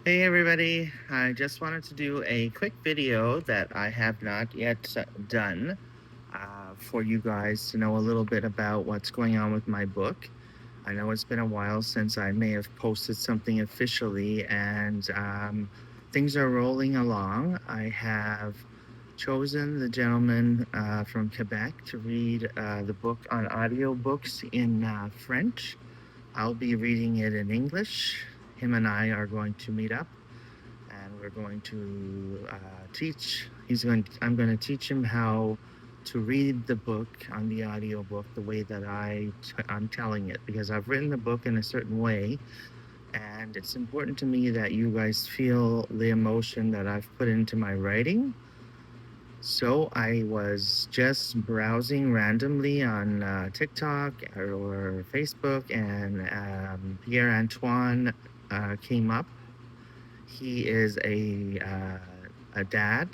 Hey everybody, I just wanted to do a quick video that I have not yet done for you guys to know a little bit about what's going on with my book. I know it's been a while since I may have posted something officially, and things are rolling along. I have chosen the gentleman from Quebec to read the book on audiobooks in French. I'll be reading it in English. Him and I are going to meet up and we're going to teach. I'm going to teach him how to read the book on the audiobook the way that I'm telling it, because I've written the book in a certain way, and it's important to me that you guys feel the emotion that I've put into my writing. So I was just browsing randomly on TikTok or Facebook, and Pierre-Antoine came up. He is a dad,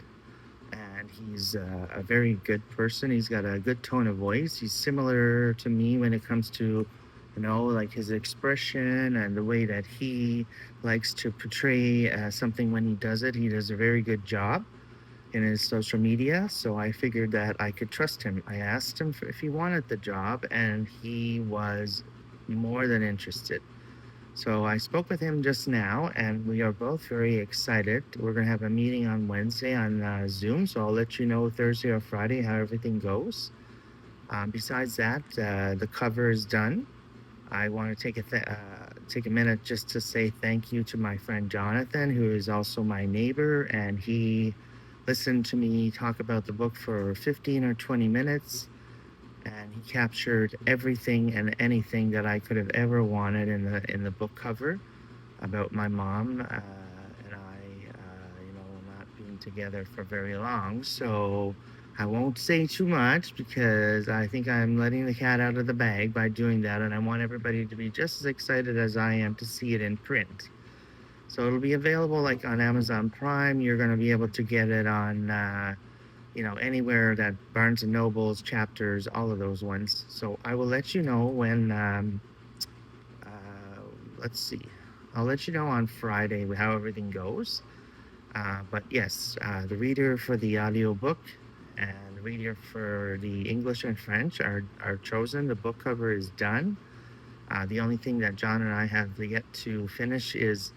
and he's a very good person. He's got a good tone of voice. He's similar to me when it comes to, like his expression and the way that he likes to portray something when he does it. He does a very good job in his social media. So I figured that I could trust him. I asked him if he wanted the job, and he was more than interested. So I spoke with him just now, and we are both very excited. We're going to have a meeting on Wednesday on Zoom, so I'll let you know Thursday or Friday how everything goes. Besides that, the cover is done. I want to take a minute just to say thank you to my friend Jonathan, who is also my neighbor, and he listened to me talk about the book for 15 or 20 minutes, and he captured everything and anything that I could have ever wanted in the book cover about my mom and I, not being together for very long. So I won't say too much because I think I'm letting the cat out of the bag by doing that, and I want everybody to be just as excited as I am to see it in print. So it'll be available like on Amazon Prime. You're going to be able to get it on anywhere that Barnes and Nobles, Chapters, all of those ones. So I will let you know when. Uh, let's see. I'll let you know on Friday how everything goes. But yes, the reader for the audiobook and the reader for the English and French are chosen. The book cover is done. The only thing that John and I have yet to finish is,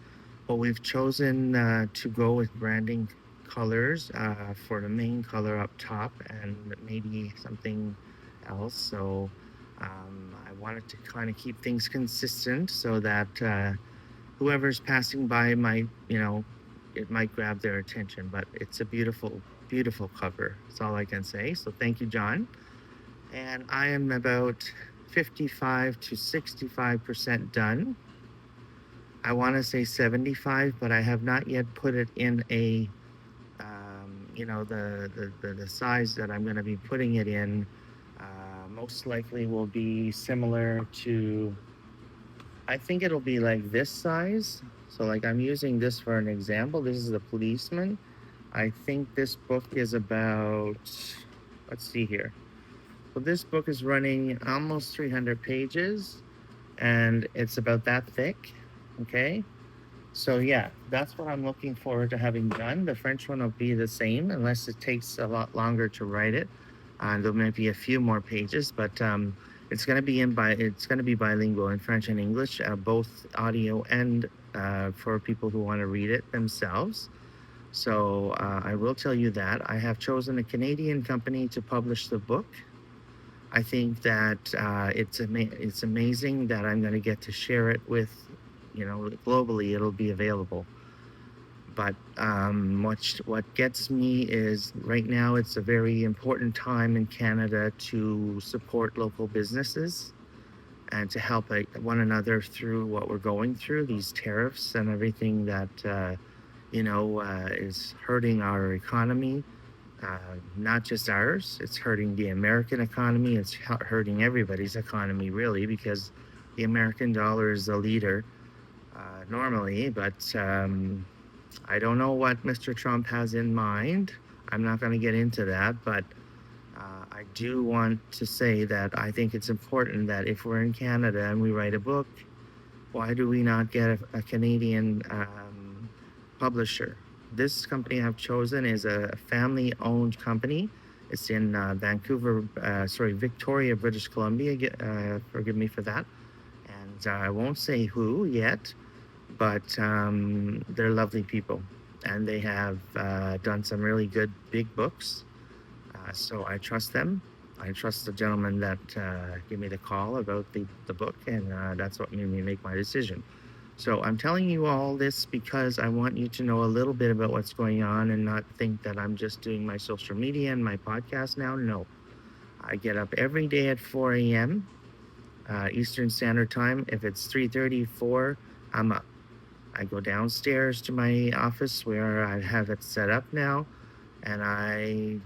well, we've chosen to go with branding colors for the main color up top and maybe something else. So I wanted to kind of keep things consistent so that whoever's passing by might, it might grab their attention. But it's a beautiful, beautiful cover. That's all I can say. So thank you, John. And I am about 55 to 65% done. I want to say 75, but I have not yet put it in the size that I'm going to be putting it in. Most likely will be similar to, I think it'll be like this size. So, like, I'm using this for an example. This is the policeman. I think this book is about, let's see here. So, this book is running almost 300 pages, and it's about that thick. Okay. So yeah, that's what I'm looking forward to having done. The French one will be the same, unless it takes a lot longer to write it. There may be a few more pages, but it's going to be bilingual in French and English, both audio and for people who want to read it themselves. So I will tell you that I have chosen a Canadian company to publish the book. I think that it's amazing that I'm going to get to share it with, globally. It'll be available. But what gets me is right now it's a very important time in Canada to support local businesses and to help one another through what we're going through, these tariffs and everything that is hurting our economy. Not just ours, it's hurting the American economy. It's hurting everybody's economy, really, because the American dollar is the leader normally. But I don't know what Mr. Trump has in mind. I'm not going to get into that, but I do want to say that I think it's important that if we're in Canada and we write a book, why do we not get a Canadian publisher. This company I've chosen is a family-owned company. It's in Victoria, British Columbia. Forgive me for that. And I won't say who yet, but they're lovely people. And they have done some really good big books. So I trust them. I trust the gentleman that gave me the call about the book, and that's what made me make my decision. So I'm telling you all this because I want you to know a little bit about what's going on and not think that I'm just doing my social media and my podcast now. No, I get up every day at 4 a.m. Eastern Standard Time. If it's 3:30, 4, I'm up. I go downstairs to my office where I have it set up now, and I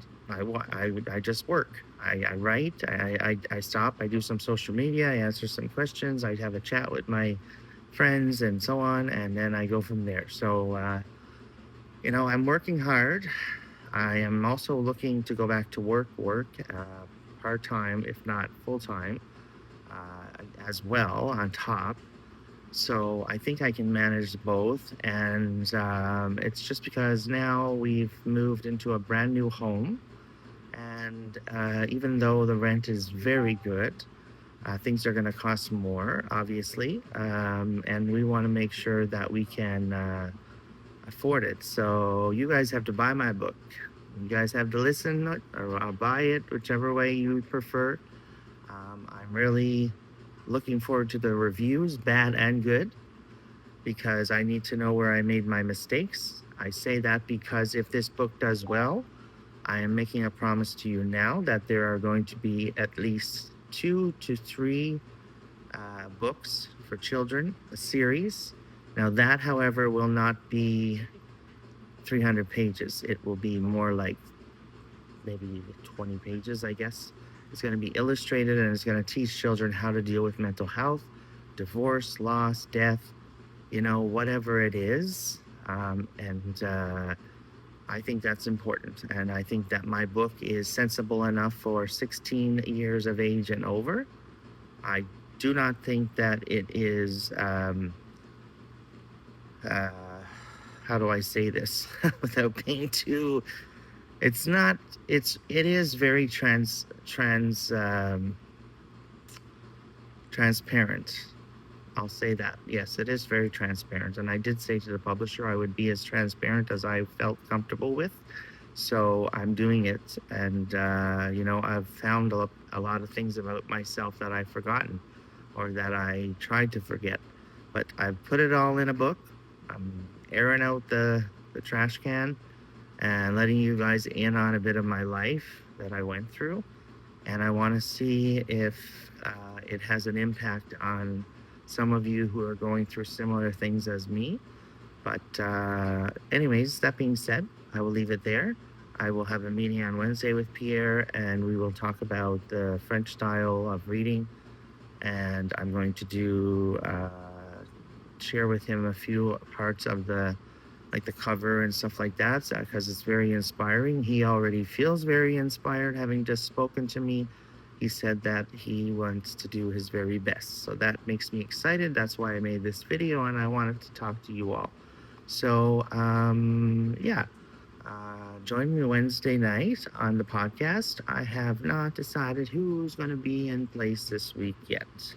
just work. I write, I stop, I do some social media, I answer some questions, I have a chat with my friends and so on, and then I go from there. So, I'm working hard. I am also looking to go back to work part-time, if not full-time, as well on top. So I think I can manage both. And it's just because now we've moved into a brand new home. And even though the rent is very good, things are going to cost more, obviously. And we want to make sure that we can afford it. So you guys have to buy my book. You guys have to listen, or I'll buy it, whichever way you prefer. I'm really looking forward to the reviews, bad and good, because I need to know where I made my mistakes. I say that because if this book does well, I am making a promise to you now that there are going to be at least 2 to 3 books for children, a series. Now that, however, will not be 300 pages. It will be more like maybe 20 pages, I guess. It's going to be illustrated, and it's going to teach children how to deal with mental health, divorce, loss, death, whatever it is. And I think that's important. And I think that my book is sensible enough for 16 years of age and over. I do not think that it is, how do I say this without being too, it is very transparent. I'll say that. Yes, it is very transparent. And I did say to the publisher I would be as transparent as I felt comfortable with. So I'm doing it. And, I've found a lot of things about myself that I've forgotten or that I tried to forget. But I've put it all in a book. I'm airing out the trash can and letting you guys in on a bit of my life that I went through. And I want to see if it has an impact on some of you who are going through similar things as me. But anyways, that being said, I will leave it there. I will have a meeting on Wednesday with Pierre, and we will talk about the French style of reading. And I'm going to share with him a few parts of the cover and stuff like that, because it's very inspiring. He already feels very inspired, having just spoken to me. He said that he wants to do his very best. So that makes me excited. That's why I made this video, and I wanted to talk to you all. So, join me Wednesday night on the podcast. I have not decided who's going to be in place this week yet.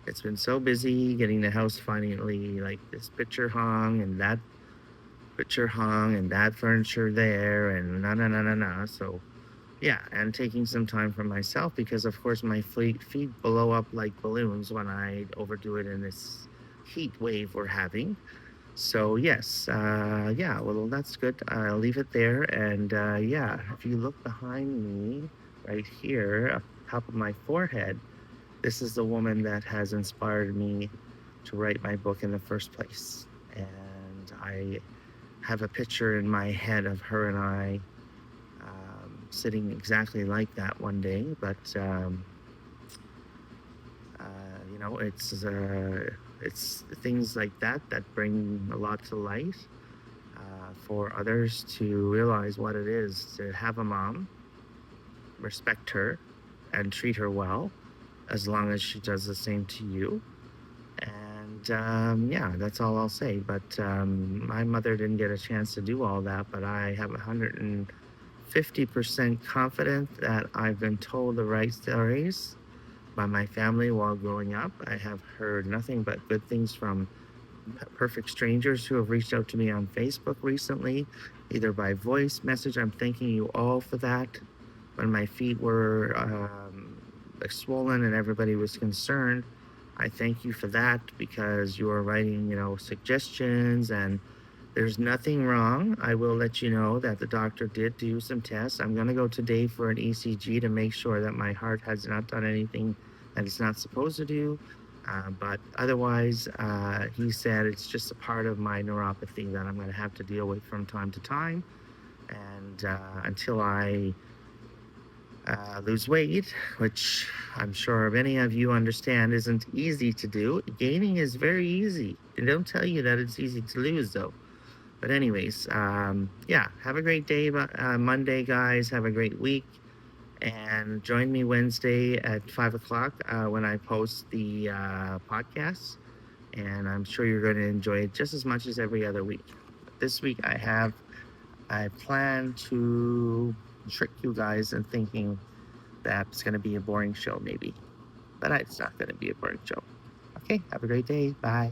It's been so busy getting the house finally, this picture hung and that picture hung and that furniture there and So yeah, and taking some time for myself because of course my feet blow up like balloons when I overdo it in this heat wave we're having. So yes, well that's good. I'll leave it there. And if you look behind me right here, up top of my forehead, this is the woman that has inspired me to write my book in the first place. And I have a picture in my head of her and I sitting exactly like that one day. But it's things like that bring a lot to light for others to realize what it is to have a mom, respect her, and treat her well, as long as she does the same to you. And Yeah, that's all I'll say. But my mother didn't get a chance to do all that, but I have 150% confident that I've been told the right stories by my family while growing up. I have heard nothing but good things from perfect strangers who have reached out to me on Facebook recently, either by voice message. I'm thanking you all for that. When my feet were like swollen and everybody was concerned, I thank you for that because you are writing, suggestions, and there's nothing wrong. I will let you know that the doctor did do some tests. I'm going to go today for an ECG to make sure that my heart has not done anything that it's not supposed to do. But otherwise, he said it's just a part of my neuropathy that I'm going to have to deal with from time to time. And until I lose weight, which I'm sure many of you understand isn't easy to do, gaining is very easy. They don't tell you that it's easy to lose, though. But anyways, yeah, have a great day, Monday, guys. Have a great week. And join me Wednesday at 5 o'clock when I post the podcast. And I'm sure you're going to enjoy it just as much as every other week. This week I plan to trick you guys in thinking that it's going to be a boring show, maybe. But it's not going to be a boring show. Okay, have a great day. Bye.